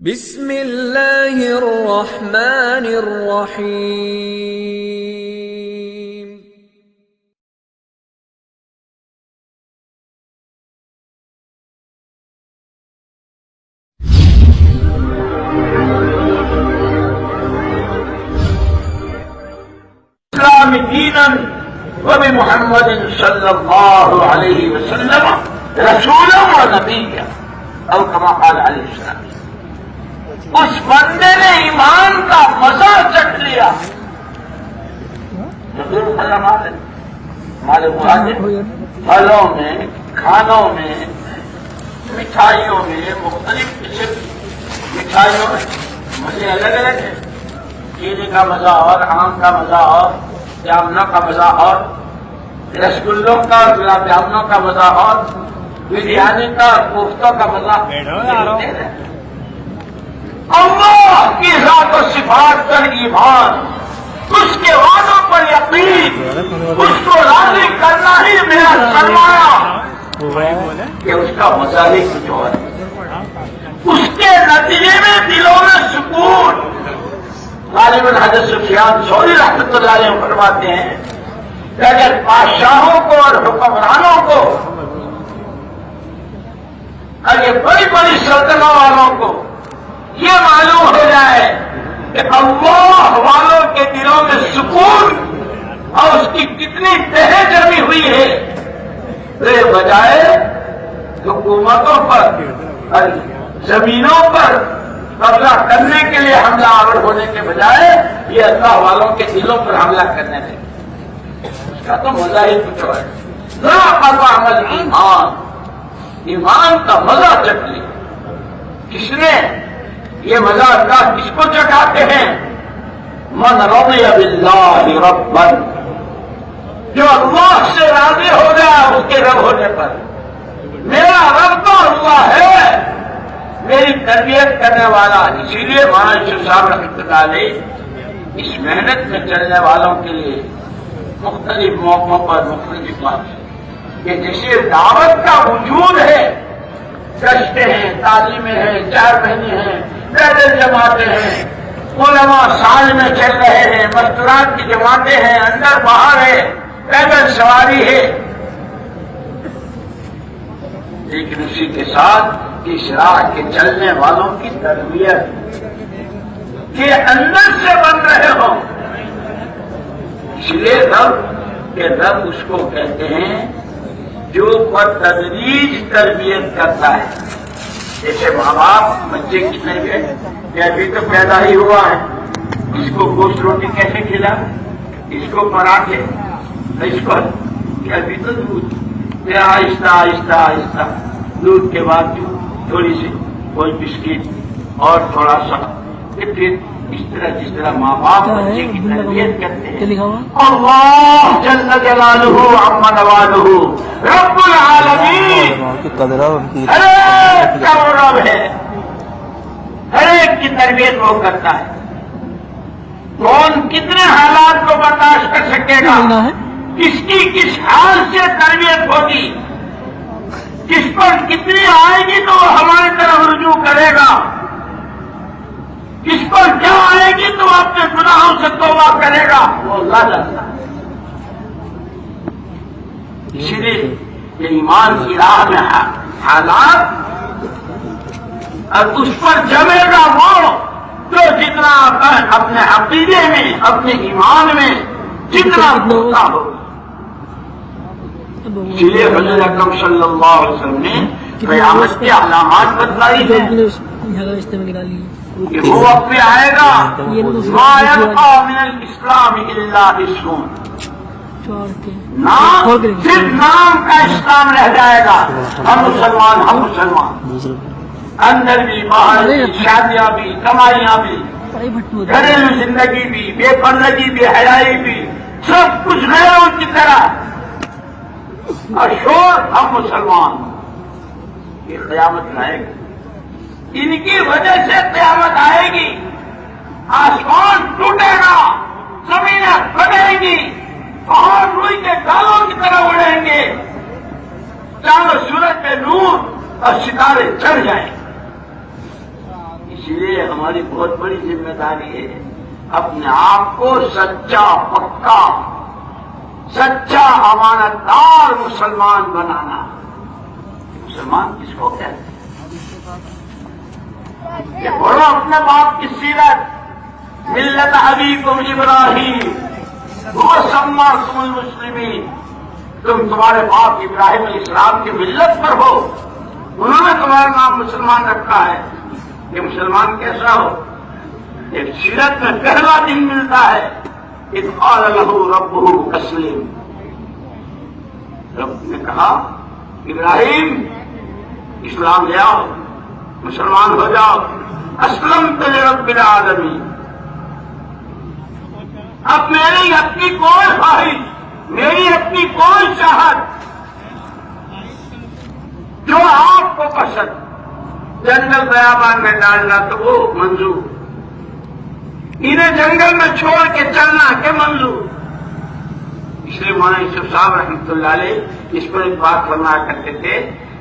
بسم اللہ الرحمن الرحیم۔ اسلام دینا وبمحمد صلی اللہ علیہ وسلم رسولا و نبیا او کما قال علیہ السلام۔ اس بندے نے ایمان کا مزہ چکھ لیا۔ ہمارے پھلوں میں، کھانوں میں، مٹھائیوں میں، مختلف قسم کی مٹھائیوں میں مزے الگ الگ ہیں۔ کیلے کا مزہ اور، آم کا مزہ اور، جامنوں کا مزہ اور، رسگلوں کا اور گلاب جامنوں کا مزہ اور، بریانی کا اور کوفتوں کا مزہ۔ اللہ کی ذات و صفات پر ایمان، اس کے وعدوں پر یقین، اس کو راضی کرنا ہی میرا سرمایہ کہ اس کا مزہ ہی کچھ اور ہے۔ اس کے نتیجے میں دلوں میں سکون۔ غالب حضرت سفیان ثوری رحمۃ اللہ علیہ فرماتے ہیں کہ اگر بادشاہوں کو اور حکمرانوں کو، اگر بڑی بڑی سلطنتوں والوں کو یہ معلوم ہو جائے کہ اللہ والوں کے دلوں میں سکون اور اس کی کتنی تہیں جمی ہوئی ہے، تو یہ بجائے حکومتوں پر اور زمینوں پر قبضہ کرنے کے لیے حملہ آور ہونے کے بجائے یہ اللہ والوں کے دلوں پر حملہ کرنے لگے۔ اس کا تو مزہ ہی کچھ اور ہے۔ ذاق طعم الایمان، ایمان کا مزہ چکھ لیا۔ کس نے یہ مزہ اللہ کس کو چکھاتے ہیں؟ من رضی باللہ ربا، جو اللہ سے راضی ہو گیا اس کے رب ہونے پر۔ میرا رب تو اللہ ہے، میری تربیت کرنے والا۔ اسی لیے مولانا یوسف صاحب رحمۃ اللہ علیہ اس محنت میں چلنے والوں کے لیے مختلف موقعوں پر مختلف بات کہ جیسے دعوت کا وجود ہے، گشتیں ہیں، تعلیمیں ہیں، 4 مہینے ہیں، پیدل جماعتیں ہیں، علماء سال میں چل رہے ہیں، مستورات کی جماعتیں ہیں، اندر باہر ہے، پیدل سواری ہے، لیکن اسی کے ساتھ اس راہ کے چلنے والوں کی تربیت کے اندر سے بن رہے ہوں۔ اس لیے رب اس کو کہتے ہیں جو بتدریج تربیت کرتا ہے۔ جیسے ماں باپ بچے کی تربیت کہ ابھی تو پیدا ہی ہوا ہے، اس کو گوشت روٹی کیسے کھلا، اس کو پراٹھے، اس کو ابھی تو دودھ، پھر آہستہ آہستہ آہستہ دودھ کے بعد تھوڑی سی کوئی بسکٹ اور تھوڑا سا، پھر اس طرح جس طرح ماں باپ بچے کی تربیت کرتے ہیں۔ اللہ جل جلالہ عم نوالہ رب العالمین ہر ایک کا وہ رب ہے، ہر ایک کی تربیت وہ کرتا ہے۔ کون کتنے حالات کو برداشت کر سکے گا، کس کی کس حال سے تربیت ہوگی، کس پر کتنی آئے گی تو وہ ہماری طرف رجوع کرے گا، کس پر کیا آئے گی تو اپنے گناہوں سے توبہ کرے گا، وہ اللہ جانتا ہے۔ اس لیے یہ ایمان کی راہ میں حالات اور اس پر جمے گا وہ جو جتنا اپنے عقیدے میں، اپنے ایمان میں جتنا پختہ ہو۔ اس لیے حضور اکرم صلی اللہ علیہ وسلم نے قیامت کی علامات بتلائی ہیں کہ وہ وقت پہ آئے گا ما یبقى من الاسلام الا اسم، صرف نام کا اسلام رہ جائے گا۔ ہم مسلمان، ہم مسلمان، اندر بھی باہر بھی، شادیاں بھی، کمائیاں بھی، گھریلو زندگی بھی، بے پردگی بھی، حیائی بھی، سب کچھ غیروں کی طرح اور شور ہم مسلمان۔ یہ قیامت آئے گی، ان کی وجہ سے قیامت آئے گی، آسمان ٹوٹے گا، زمینیں پھٹیں گی، پہاڑ روئی کے دانوں کی طرح اڑیں گے، چاند و سورج پہ نور اور ستارے چڑھ جائیں۔ اس لیے ہماری بہت بڑی ذمہ داری ہے اپنے آپ کو سچا پکا سچا امانت دار مسلمان بنانا. مسلمان کس کو کہتے ہیں؟ یہ پڑھو اپنے باپ کی سیرت. ملت ابیکم ابراہیم وہ سماکم المسلمین. تمہارے باپ ابراہیم علیہ السلام کی ملت پر ہو, انہوں نے تمہارا نام مسلمان رکھا ہے. یہ مسلمان کیسا ہو؟ ایک سیرت میں پہلا دن ملتا ہے اذ قال له ربه اسلم. رب نے کہا ابراہیم اسلام لے آؤ, مسلمان ہو جاؤ. اسلمت لرب العالمین. اب میری اپنی کوئی خواہش, میری اپنی کوئی چاہت, جو آپ کو پسند جنگل بیابان میں ڈالنا تو وہ منظور, انہیں جنگل میں چھوڑ کے چلنا کہ منظور. اس لیے مولانا یوسف صاحب رحمۃ اللہ علیہ اس پر ایک بات فرمایا کرتے تھے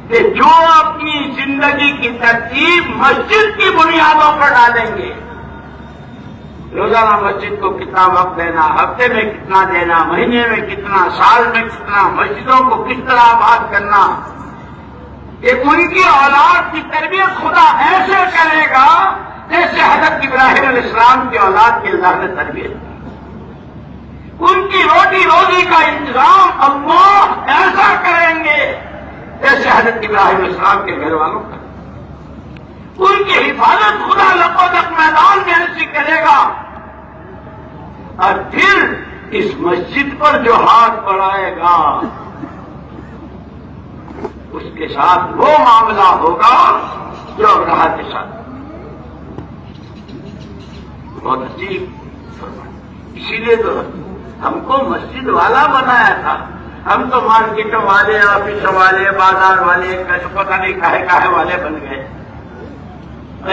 کہ جو اپنی زندگی کی ترتیب مسجد کی بنیادوں پر ڈالیں گے, روزانہ مسجد کو کتنا وقت دینا, ہفتے میں کتنا دینا, مہینے میں کتنا, سال میں کتنا, مسجدوں کو کس طرح آباد کرنا, کہ ان کی اولاد کی تربیت خدا ایسے کرے گا جیسے حضرت ابراہیم علیہ السلام کی اولاد کی اللہ نے تربیت کی. ان کی روٹی روزی کا انتظام اللہ ایسا کریں گے جیسے حضرت ابراہیم علیہ السلام کے گھر والوں کا. ان کی حفاظت خدا لپدک میدان میں ایسی کرے گا. اور پھر اس مسجد پر جو ہاتھ بڑھائے گا اس کے ساتھ وہ معاملہ ہوگا جو ابراہ کے ساتھ. بہت عجیب. اسی لیے تو ہم کو مسجد والا بنایا تھا. ہم تو مارکیٹوں والے, آفسوں والے, بازار والے, پتہ نہیں کاہے والے بن گئے.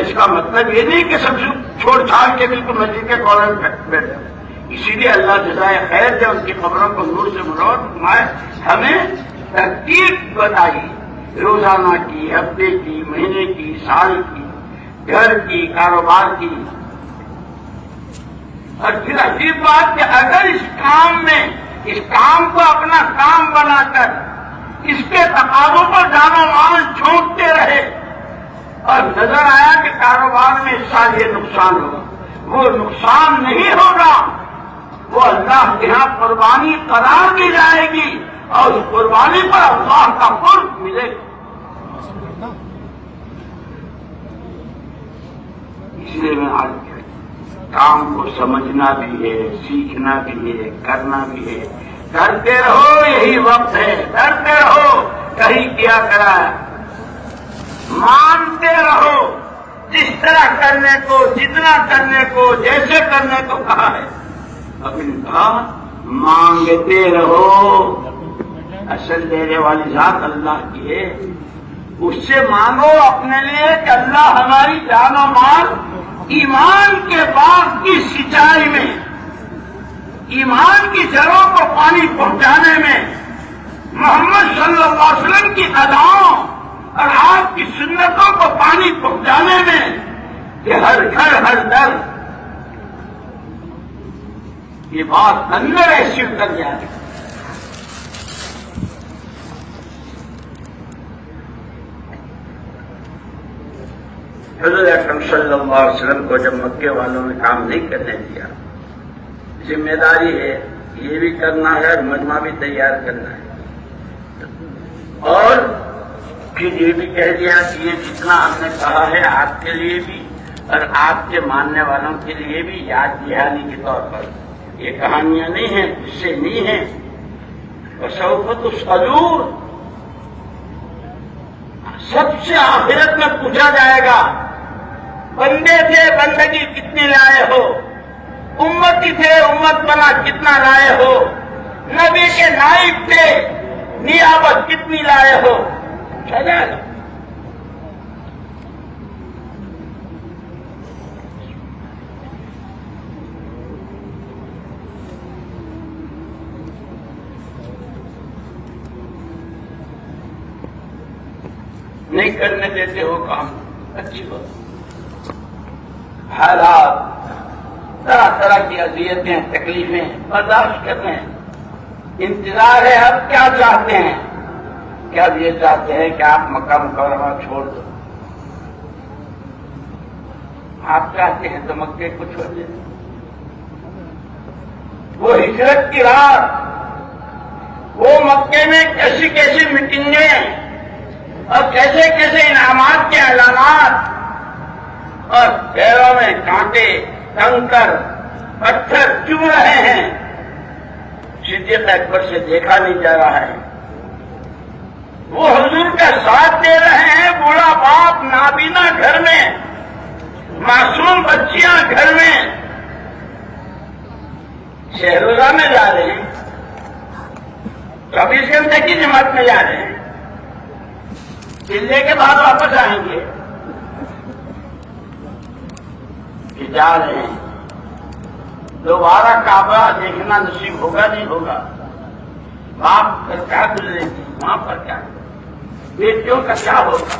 اس کا مطلب یہ نہیں کہ سب چھوڑ چھاڑ کے بالکل مسجد کے کارنر میں بیٹھے. اسی لیے اللہ جزائے خیر دے, ان کی خبروں کو نور سے منور فرمائے. ہمیں ترتیب بتائی روزانہ کی, ہفتے کی, مہینے کی, سال کی, گھر کی, کاروبار کی. اور پھر عجیب بات کہ اگر اس کام کو اپنا کام بنا کر اس کے تقاضوں پر جان و مال جھونکتے رہے اور نظر آیا کہ کاروبار میں اس سال یہ نقصان ہوگا, وہ نقصان نہیں ہوگا, وہ اللہ کے یہاں قربانی قرار دی جائے گی اور اس قربانی پر اللہ کا قرب ملے گا. اس لیے میں آج کام کو سمجھنا بھی ہے, سیکھنا بھی ہے, کرنا بھی ہے. کرتے رہو, یہی وقت ہے. ڈرتے رہو, کہیں کیا کرا ہے. مانتے رہو, جس طرح کرنے کو, جتنا کرنے کو, جیسے کرنے کو کہا ہے. ابھی نے کہا مانگتے رہو. اصل دینے والی ذات اللہ کی ہے, اس سے مانگو اپنے لیے کہ اللہ ہماری جان و مال ایمان کے باغ کی سچائی میں, ایمان کی جڑوں کو پانی پہنچانے میں, محمد صلی اللہ علیہ وسلم کی اداؤں اور آپ کی سنتوں کو پانی پہنچانے میں, کہ ہر گھر ہر در یہ بات اندر ایسی اتر جائے. حضرت اکرم صلی اللہ علیہ وسلم کو جب مکے والوں نے کام نہیں کرنے دیا, ذمہ داری ہے یہ بھی کرنا ہے اور مجمع بھی تیار کرنا ہے, اور پھر یہ بھی کہہ دیا کہ یہ جتنا ہم نے کہا ہے آپ کے لیے بھی اور آپ کے ماننے والوں کے لیے بھی یاد دہانی کے طور پر. یہ کہانیاں نہیں ہیں, قصے نہیں ہیں. وسوف تسألون, سب سے آخرت میں پوچھا جائے گا, بندے تھے بندگی کتنی لائے ہو, امتی تھے امت بنا کتنا لائے ہو, نبی کے نائب تھے نیابت کتنی لائے ہو. پوچھا جائے گا. نہیں کرنے دیتے ہو کام, اچھی بات. حالات، طرح طرح کی اذیتیں، تکلیفیں برداشت کر رہے ہیں. انتظار ہے اب کیا چاہتے ہیں؟ کیا یہ چاہتے ہیں کہ آپ مکہ مکرمہ چھوڑ دو؟ آپ چاہتے ہیں تو مکے کو چھوڑ دیں. وہ ہجرت کی رات، وہ مکے میں کیسی کیسی میٹنگیں اور کیسے کیسے انعامات کے اعلانات، اور پیروں میں کانٹے، کنکر، پتھر چوم رہے ہیں. صدیق اکبر سے دیکھا نہیں جا رہا ہے. وہ حضور کا ساتھ دے رہے ہیں، بوڑھا باپ نابینا گھر میں، معصوم بچیاں گھر میں. شہروزہ میں جا رہے ہیں، 24 گھنٹے کی جماعت میں جا رہے ہیں، چلنے کے بعد واپس آئیں گے کہ جا رہے ہیں. دوبارہ کعبہ دیکھنا نصیب ہوگا نہیں ہوگا؟ باپ پر کیا گزرے تھے، ماں پر کیا، بیٹیوں کا کیا ہوگا؟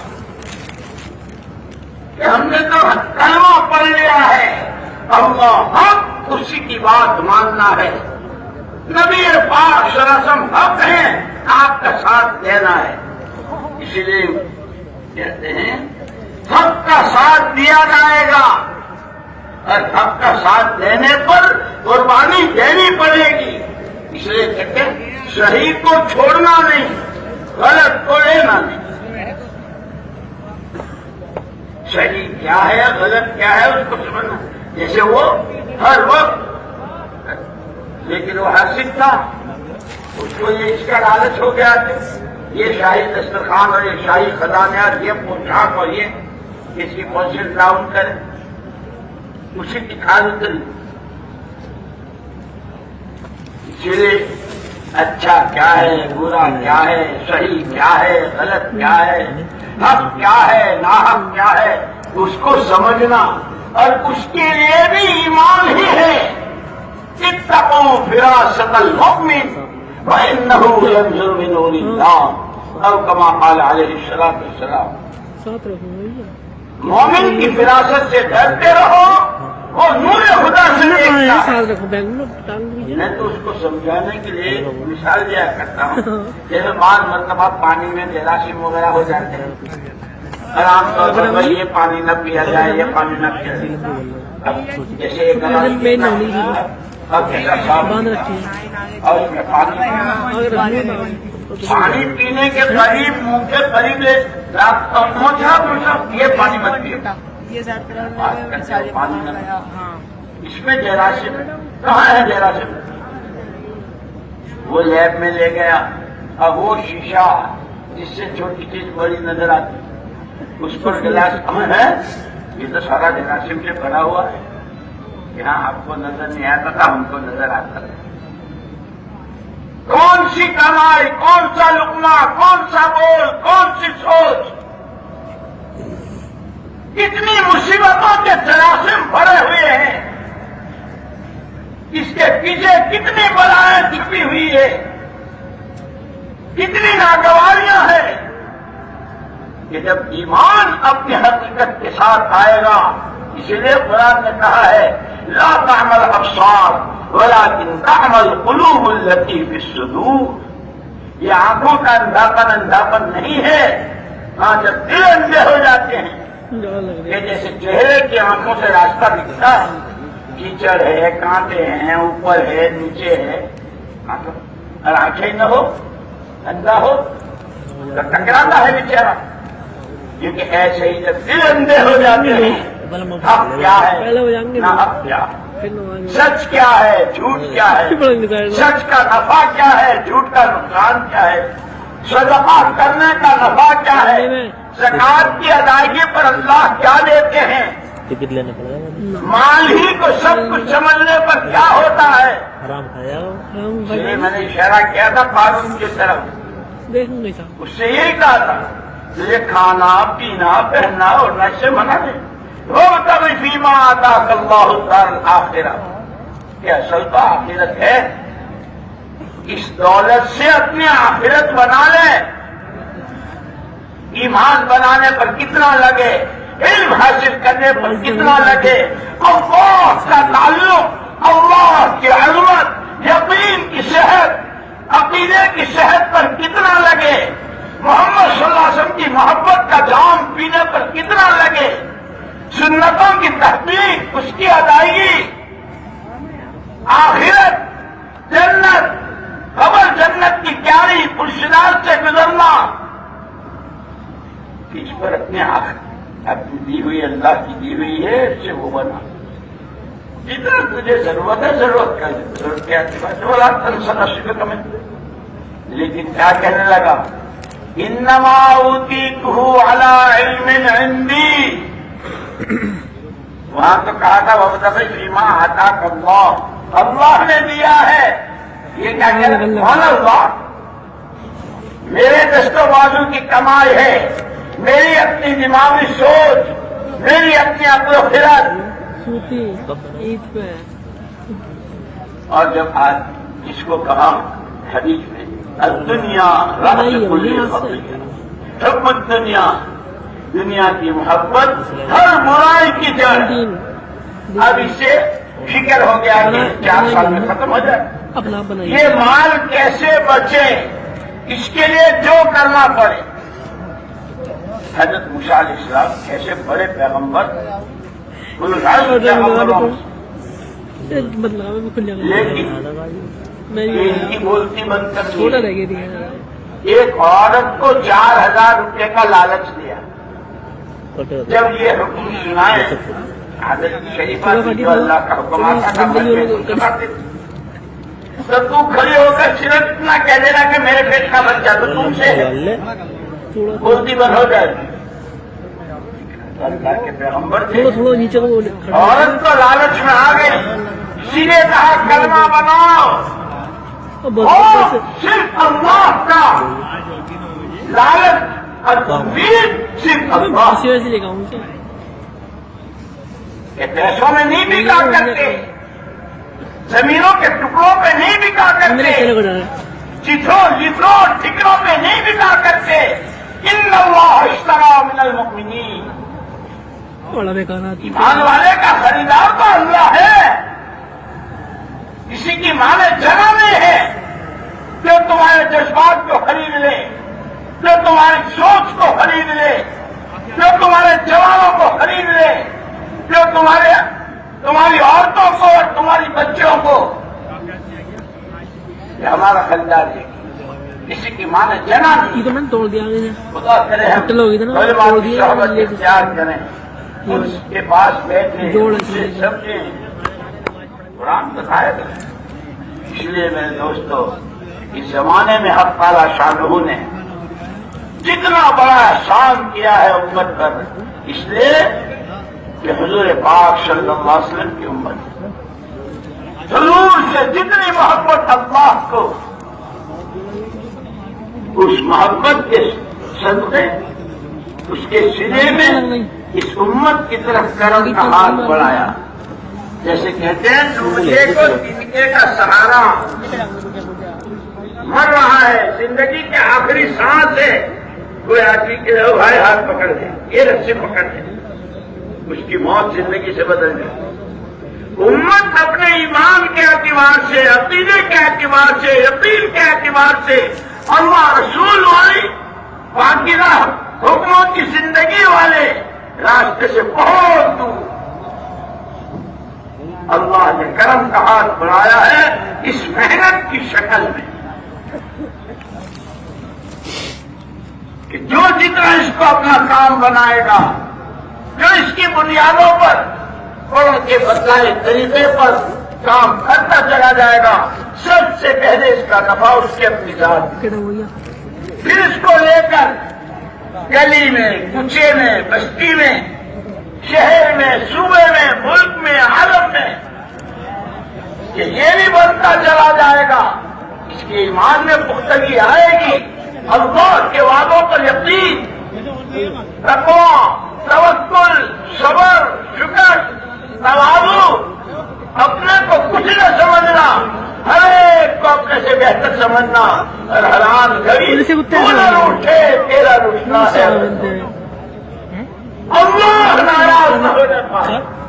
کہ ہم نے تو کلمہ پڑھ لیا ہے، اللہ حق، اسی کی بات ماننا ہے. نبی پاک صلی اللہ علیہ وسلم حق ہیں، آپ کا ساتھ دینا ہے. اسی لیے کہتے ہیں حق کا ساتھ دیا جائے گا، اور حق کا ساتھ دینے پر قربانی دینی پڑے گی. اس لیے کہتے ہیں صحیح کو چھوڑنا نہیں، غلط کو لینا نہیں. صحیح کیا ہے، غلط کیا ہے، اس کو سمجھنا. جیسے وہ ہر وقت، لیکن وہ حاسد تھا، اس کو یہ اس کا لالچ ہو گیا کہ یہ شاہی دسترخوان اور یہ شاہی خزانیات، یہ پوشاک اور یہ اس کی پوزیشن ڈاؤن کرے، اسی کی کھال کری. اسی لیے اچھا کیا ہے، برا کیا ہے، صحیح کیا ہے، غلط کیا ہے، حق کیا ہے، ناحق کیا ہے، اس کو سمجھنا. اور اس کے لیے بھی ایمان ہی ہے. اتقوا فراست المؤمن فإنه ينظر من نور الله او كما قال عليه الصلاة والسلام. مومن کی فراست سے ڈرتے رہو، وہ نور خدا سے دیکھتا ہے. میں تو اس کو سمجھانے کے لیے مثال دیا کرتا ہوں. جیسے بعض مرتبہ پانی میں جراثیم وغیرہ ہو جاتے ہیں، عام طور پر بھائی یہ پانی نہ پیا جائے، یہ پانی نہ پیا جائے. جیسے ایک اور اس میں پانی پینے کے قریب، منہ کے قریب یہ پانی مت پیو، اس میں جراثیم کہاں ہے؟ جراثیم وہ لیب میں لے گیا، اب وہ شیشہ جس سے چھوٹی چیز بڑی نظر آتی، اس پر گلاس کہاں ہے؟ یہ تو سارا جراثیم سے بھرا ہوا ہے. یہاں آپ کو نظر نہیں آتا تھا، ہم کو نظر آتا تھا. کون سی کمائی، کون سا لقمہ، کون سا بول، کون سی سوچ، کتنی مصیبتوں کے جراثیم بھرے ہوئے ہیں. اس کے پیچھے کتنی بلائیں چھپی ہوئی ہے، کتنی ناگواریاں ہیں. کہ جب ایمان اپنی حقیقت کے ساتھ آئے گا، اسی لیے قرآن نے کہا ہے لا تعمل ابصار ولكن تعمل قلوب التي في الصدور. یہ آنکھوں کا اندھاپن نہیں ہے. ہاں جب دل اندھے ہو جاتے ہیں، یہ جیسے چہرے کی آنکھوں سے راستہ دکھتا ہے، کیچڑ ہے، کانٹے ہیں، اوپر ہے، نیچے ہے، اور آنکھیں نہ ہو، اندھا ہو تو ٹکراتا ہے بیچارہ. کیونکہ ایسے ہی جب دل اندھے ہو جاتے ہیں، حق کیا ہے، نہ حق کیا ہے، سچ کیا ہے، جھوٹ کیا ہے، سچ کا نفع کیا ہے، جھوٹ کا نقصان کیا ہے، صدقہ کرنے کا نفع کیا ہے، زکات کی ادائیگی پر اللہ کیا دیتے ہیں، مال ہی کو سب کچھ سمجھنے پر کیا ہوتا ہے. اس لیے میں نے اشارہ کیا تھا قانون کی طرف، اس سے یہی کہا تھا تجھے کھانا پینا پہننا اڑنا سے منع ہے. وہ تبھی فیما آتا اللہ تعالی آخرہ، کہ اصل تو آخرت ہے. اس دولت سے اپنی آخرت بنا لے. ایمان بنانے پر کتنا لگے، علم حاصل کرنے پر کتنا لگے، اللہ کا تعلق، اللہ کی عظمت، یقین کی صحت، عقیدے کی صحت پر کتنا لگے، محمد صلی اللہ علیہ وسلم کی محبت کا جام پینے پر کتنا لگے، سنتوں کی تحقیق، اس کی ادائیگی، آخرت، جنت، قبر جنت کی کیاری پرشدار سے گزرنا، اس پر اپنے اپنی دی ہوئی اللہ کی دی ہوئی ہے، اس سے وہ بنا جتنا تجھے ضرورت ہے، ضرورت کا ضرورت کیا تمہیں، لیکن کیا کہنے لگا، انما اوتیتہ علی علم عندی، وہاں تو کہا تھا وابتغ فیما آتاک اللہ، اللہ نے دیا ہے، یہ کیا کہہ رہا ہے، اللہ میرے دست و بازو کی کمائی ہے، میری اپنی دماغی سوچ، میری اپنی عقل و خرد، اور جب آج اس کو کہا حدیث میں الدنیا رأس کل خطیئہ، حب الدنیا، دنیا کی محبت ہر برائی کی جڑ، اب اسے فکر ہو گیا کہ 4 سال میں ختم ہو جائے، یہ مال کیسے بچے، اس کے لیے جو کرنا پڑے، حضرت موسیٰ علیہ السلام کیسے بڑے پیغمبر، لیکن ان کی بولتی بند کر دی، ایک عورت کو 4000 روپے کا لالچ دیا، جب یہ حکم سنائے حضرت شریفہ جو اللہ کا حکم آتا تھا، تو تو کھڑی ہو کر صرف اتنا کہہ دینا کہ میرے پیٹ کا بچہ تو تم سے بولتی بند ہو جائے گی، اللہ کے پیغمبر تھے، عورت تو لالچ میں آ گئی، سیدھے کہا کلمہ بناؤ، اور صرف اللہ کا لالچ اور امید صرف اللہ کے پیسوں میں نہیں بکا کرتے، زمینوں کے ٹکڑوں پہ نہیں بکا کرتے، چتروں لتروں ٹھکروں پہ نہیں بکا کرتے، ان اللہ اشتری من المؤمنین، ایمان والے کا خریدار تو اللہ ہے، کسی کی مال جگہ میں ہے جو تمہارے جذبات کو خرید لے، جو تمہاری سوچ کو خرید لے، جو تمہارے جوانوں کو خرید لے، جو تمہاری عورتوں کو اور تمہاری بچوں کو، یہ ہمارا خریدار ہے، کسی کی ماں نے جنا نہیں، توڑ دیا خدا کرے ہم صحبت اختیار کریں، اس کے پاس بیٹھے اسے سمجھیں، قرآن بتایا تھا، اس لیے میرے دوستو اس زمانے میں حق تعالیٰ شانہ نے جتنا بڑا احسان کیا ہے امت پر، اس لیے کہ حضور پاک صلی اللہ علیہ وسلم کی امت حضور سے جتنی محبت اللہ کو، اس محبت کے صدقے اس کے سرے میں اس امت کی طرف کرم کا ہاتھ بڑھایا، جیسے کہتے ہیں دوسرے کو زندگی کا سہارا، مر رہا ہے، زندگی کے آخری سانس ہے، کوئی آدمی کے بھائی ہاتھ پکڑ دے، یہ رسی پکڑ دے، اس کی موت زندگی سے بدل جائے۔ امت اپنے ایمان کے اعتبار سے، عقیدے کے اعتبار سے، یقین کے اعتبار سے، اللہ رسول والی پاکیزہ حکموں کی زندگی والے راستے سے بہت دور، اللہ نے کرم کا ہاتھ بڑھایا ہے اس محنت کی شکل میں کہ جو جتنا اس کو اپنا کام بنائے گا، جو اس کی بنیادوں پر اور کے بتلائے طریقے پر کام کرتا چلا جائے گا، سب سے پہلے اس کا نفع اس کے اپنی ذات، پھر اس کو لے کر گلی میں، کوچے میں، بستی میں، شہر میں، صوبے میں، ملک میں، عالم میں، کہ یہ بھی بنتا چلا جائے گا، اس کے ایمان میں پختگی آئے گی، اللہ کے وعدوں پر یقین، تقویٰ، توکل، صبر، شکر، تواضع، اپنے کو کچھ نہ سمجھنا، ہر ایک کو اپنے سے بہتر سمجھنا، اور حیران گھڑی تو نہ روٹے تیرا روٹنا ہے، اللہ ناراض نہ ہو جائے.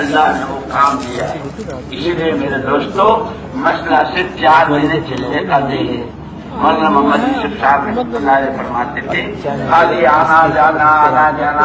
اللہ نے وہ کام دیا ہے. اسی لیے میرے دوستوں مسئلہ صرف 4 مہینے چلنے کا نہیں ہے. مولانا محمد یوسف صاحب رحمۃ اللہ علیہ فرماتے تھے خالی آنا جانا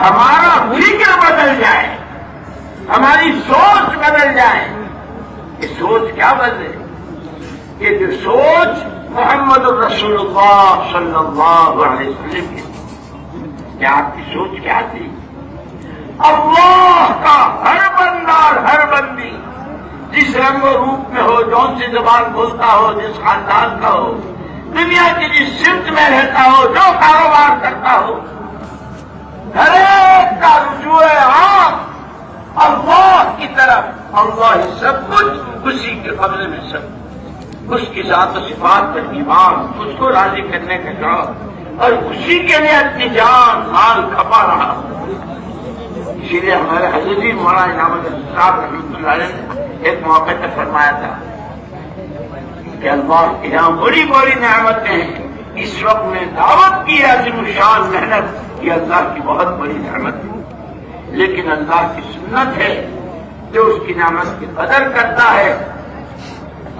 ہمارا فکر بدل جائے, ہماری سوچ بدل جائے. یہ سوچ کیا بدلے؟ یہ جو سوچ محمد الرسول اللہ صلی اللہ علیہ وسلم کی, کیا آپ کی سوچ کیا تھی؟ اللہ کا ہر بندہ اور ہر بندی جس رنگ و روپ میں ہو, جون سی زبان بولتا ہو, جس خاندان کا ہو, دنیا کی جس سمت میں رہتا ہو, جو کاروبار کرتا ہو, ہر ایک کا رجوع اللہ کی طرف. اللہ ہی سب کچھ, اسی کے قبضے میں سب, اس کی ذات و صفات پر ایمان, اس کو راضی کرنے کا کام, اور اسی کے لیے اپنی جان مال کھپا رہا. اسی لیے ہمارے حضرت مولانا انعام الدین صاحب رحمۃ اللہ علیہ نے ایک موقع تک فرمایا تھا کہ اللہ کے یہاں بڑی بڑی نعمتیں ہیں. اس وقت میں دعوت کی عظیم الشان محنت یہ اللہ کی بہت بڑی نعمت ہے, لیکن اللہ کی سنت ہے جو اس کی نعمت کی قدر کرتا ہے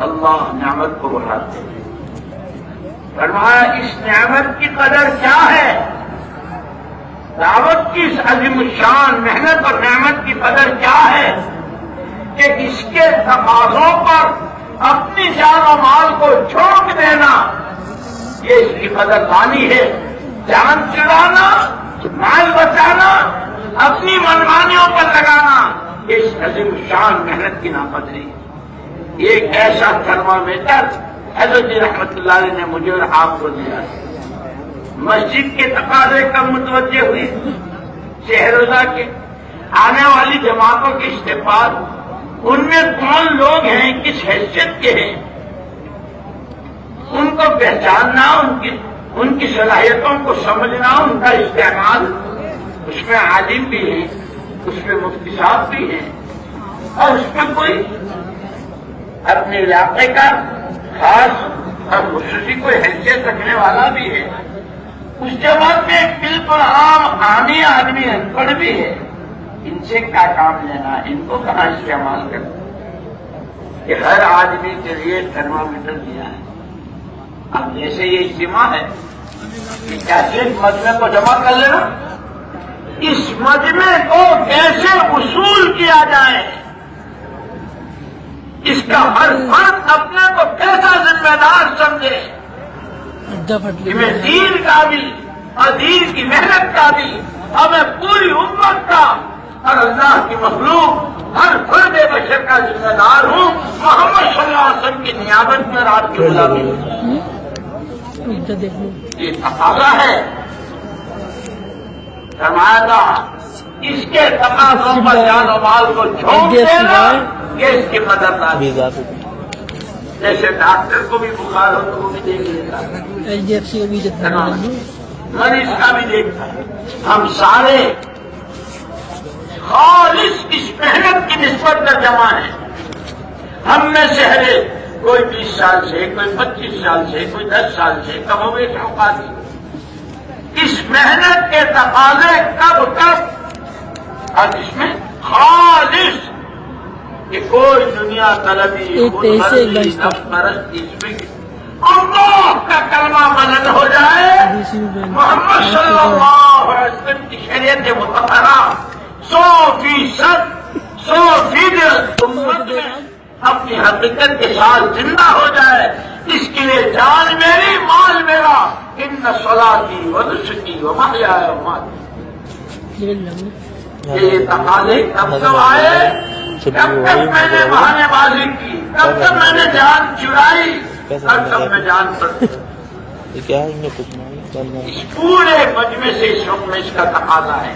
اللہ نعمت کو بڑھاتے ہیں. فرمایا اس نعمت کی قدر کیا ہے؟ دعوت کی اس عظیم الشان محنت اور نعمت کی قدر کیا ہے کہ اس کے تقاضوں پر اپنی جان و مال کو جھونک دینا, یہ اس کی قدر دانی ہے. جان چڑانا, مال بچانا, اپنی منمانیوں پر لگانا, اس عظیم الشان محنت کی ناقدری. ایک ایسا تھرمامیٹر حضرت رحمت اللہ علیہ نے مجھے اور آپ کو دیا. مسجد کے تقاضے کب متوجہ ہوئی؟ شہر روزہ کے آنے والی جماعتوں کے استقبال, ان میں کون لوگ ہیں, کس حیثیت کے ہیں, ان کو پہچاننا, ان کی صلاحیتوں کو سمجھنا, ان کا استعمال. اس میں عالم بھی ہیں, اس میں مفتی صاحب بھی ہیں, اور اس میں کوئی اپنے علاقے کا خاص اور خصوصی کوئی حیثیت رکھنے والا بھی ہے. اس جماعت میں ایک بالکل عام عامی آدمی انپڑھ بھی ہے. ان سے کیا کام لینا, ان کو کہاں استعمال کرنا؟ کہ ہر آدمی کے لیے تھرمامیٹر دیا ہے. اب جیسے یہ اجتماع ہے کہ کیا صرف مجمع کو جمع کر لینا, اس مجمع کو کیسے اصول کیا جائے, اس کا ہر فرد اپنے کو کیسا ذمہ دار سمجھے, ہمیں دین کا بھی اور دین کی محنت کا بھی, ہمیں پوری امت کا اور اللہ کی مخلوق ہر فرد بشر کا ذمہ دار ہوں. محمد صلی اللہ علیہ وسلم کی نیابت میں رات کی غلامی, یہ تقاضا ہے. فرمایا تھا اس کے تقاضوں پر جان و مال کو جھونک دینا, یہ اس کی قدردانی. جیسے ڈاکٹر کو بھی بخار ہو تو وہ بھی دیکھ لیتا, مریض کا بھی دیکھتا ہے. ہم سارے خالص اس محنت کی نسبت پر جمع ہیں. ہم میں سے ہر کوئی 20 سال سے, کوئی 25 سال سے, کوئی 10 سال سے, کم و بیش اوقات. اس محنت کے تقاضے کب اور اس میں خالص کہ کوئی دنیا طلبی پرستی اس میں اللہ کا کلمہ بلند ہو جائے. محمد صلی اللہ علیہ وسلم کی شریعت مطہرہ 100% امت میں اپنی حقیقت کے ساتھ زندہ ہو جائے. اس کے لیے جان میری, مال میرا, ان صلاتی و نسکی و محیای و مماتی. یہ تقاضے کب کب آئے, کب تک میں نے بہانے بازی کی, کب تک میں نے جان چرائی, کب تک میں جان پڑتی. اس پورے مجمع سے اس وقت میں اس کا تقاضا ہے.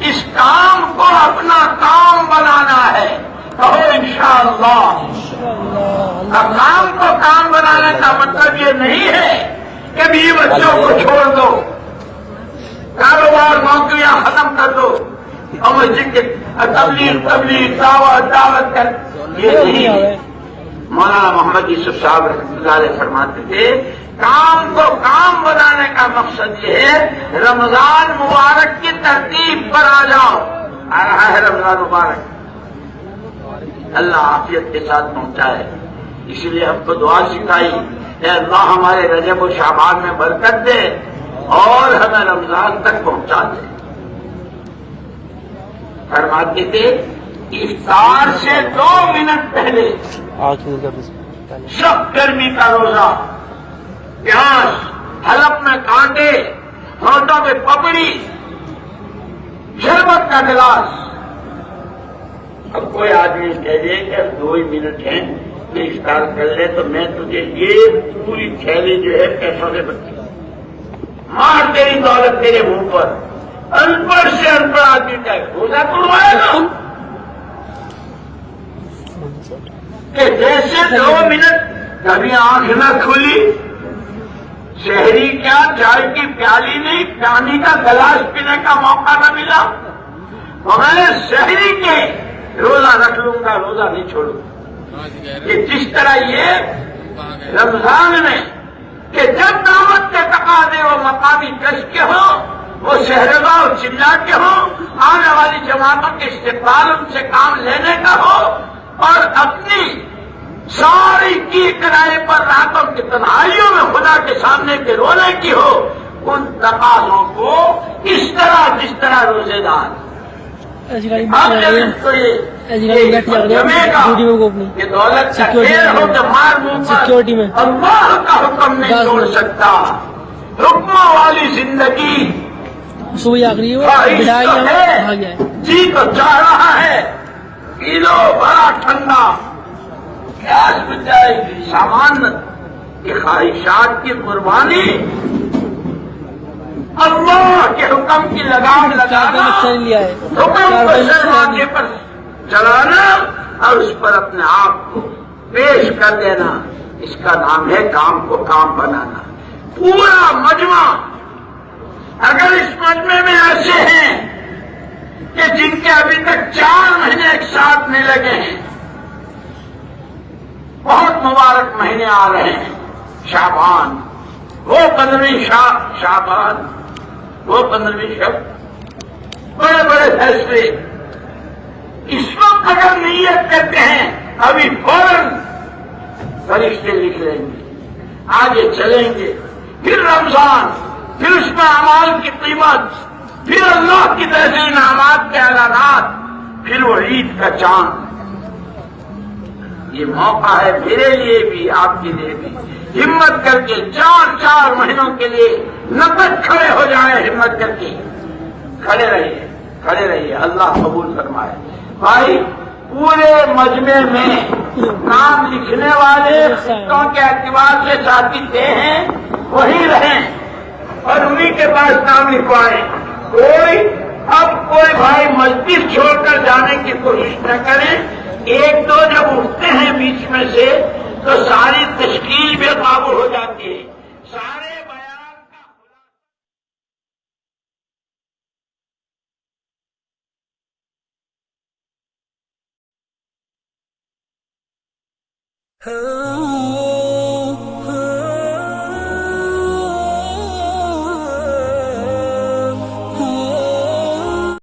اس کام کو اپنا کام بنانا ہے. کہو انشاءاللہ. اب کام کو کام بنانے کا مطلب یہ نہیں ہے کہ بیوی بچوں کو چھوڑ دو, کاروبار نوکریاں ختم کر دو, اور مسجد کے تبلیغ دعوت کر, یہ نہیں ہے. مولانا محمد یوسف صاحب رحمۃ اللہ علیہ فرماتے تھے کام کو کام بنانے کا مقصد یہ ہے رمضان مبارک کی ترتیب پر آ جاؤ. آ رہا ہے رمضان مبارک، اللہ عافیت کے ساتھ پہنچائے. اسی لیے ہم کو دعا سکھائی کہ اللہ ہمارے رجب و شعبان میں برکت دے اور ہمیں رمضان تک پہنچا دے. فرماتے تھے افطار سے 2 منٹ پہلے سخت گرمی کا روزہ، پیاس، حلق میں کانٹے، ہونٹوں پہ پپڑی، شربت کا گلاس. اب کوئی آدمی کہہ دے کہ 2 ہی منٹ ہیں تو افطار کر لے تو میں تجھے یہ پوری تھیلی جو ہے پیسوں سے بچی مار تیری دولت تیرے منہ پر. ان پڑھ سے ان پڑھ آدمی کا روزہ توڑوائے گا کہ جیسے 2 منٹ کبھی آنکھ نہ کھلی، شہری کیا چائے کی پیالی نہیں پانی کا گلاس پینے کا موقع نہ ملا اور میں شہری کے روزہ رکھ لوں گا، روزہ نہیں چھوڑوں گا. کہ جس طرح یہ رمضان میں کہ جب دعوت کے تقاضے وہ مقامی کش کے ہوں، وہ شہرگاہ اور چلا کے ہوں، آنے والی جماعتوں کے استقبال ان سے کام لینے کا ہو اور اپنی ساری کی کرائے پر راتوں کی تنہائیوں میں خدا کے سامنے کے رونے کی ہو، ان تقاضوں کو اس طرح جس طرح روزے دار دولت کا کھیل ہو کہ مار منہ سیکورٹی میں اللہ کا حکم نہیں چھوڑ سکتا. حکموں والی زندگی صبح آخری جی تو چاہ رہا ہے پی لو بڑا ٹھنڈا، پیاس بچ جائے گی. سامان کی خواہشات کی قربانی اللہ کے حکم کی لگام لگانا، حکم کو سر ماتھے پر چلانا اور اس پر اپنے آپ کو پیش کر دینا، اس کا نام ہے کام کو کام بنانا. پورا مجمع اگر اس مجمع میں ایسے ہیں کہ جن کے ابھی تک 4 مہینے ایک ساتھ نہیں لگے ہیں، بہت مبارک مہینے آ رہے ہیں، شعبان، وہ 15ویں شعبان، وہ 15ویں شب، بڑے بڑے فیصلے اس وقت اگر نیت کرتے ہیں ابھی فوراً فرشتے لکھ لیں گے، آگے چلیں گے. پھر رمضان، پھر اس میں اعمال کی قیمت، پھر اللہ کی طرف سے انعامات کے اعلانات، پھر وہ عید کا چاند. یہ موقع ہے میرے لیے بھی آپ کے لیے بھی. ہمت کر کے 4 مہینوں کے لیے نقد کھڑے ہو جائیں. ہمت کر کے کھڑے رہیے، کھڑے رہیے. اللہ قبول فرمائے. بھائی پورے مجمع میں نام لکھنے والے خطوں کے اعتبار سے ساتھی تھے ہیں وہی رہیں اور انہیں کے پاس نام لکھوائیں. کوئی بھائی مسجد چھوڑ کر جانے کی کوشش نہ کریں. 1-2 جب اٹھتے ہیں بیچ میں سے تو ساری تشکیل بے قابو ہو جاتی ہے. سارے بیان کا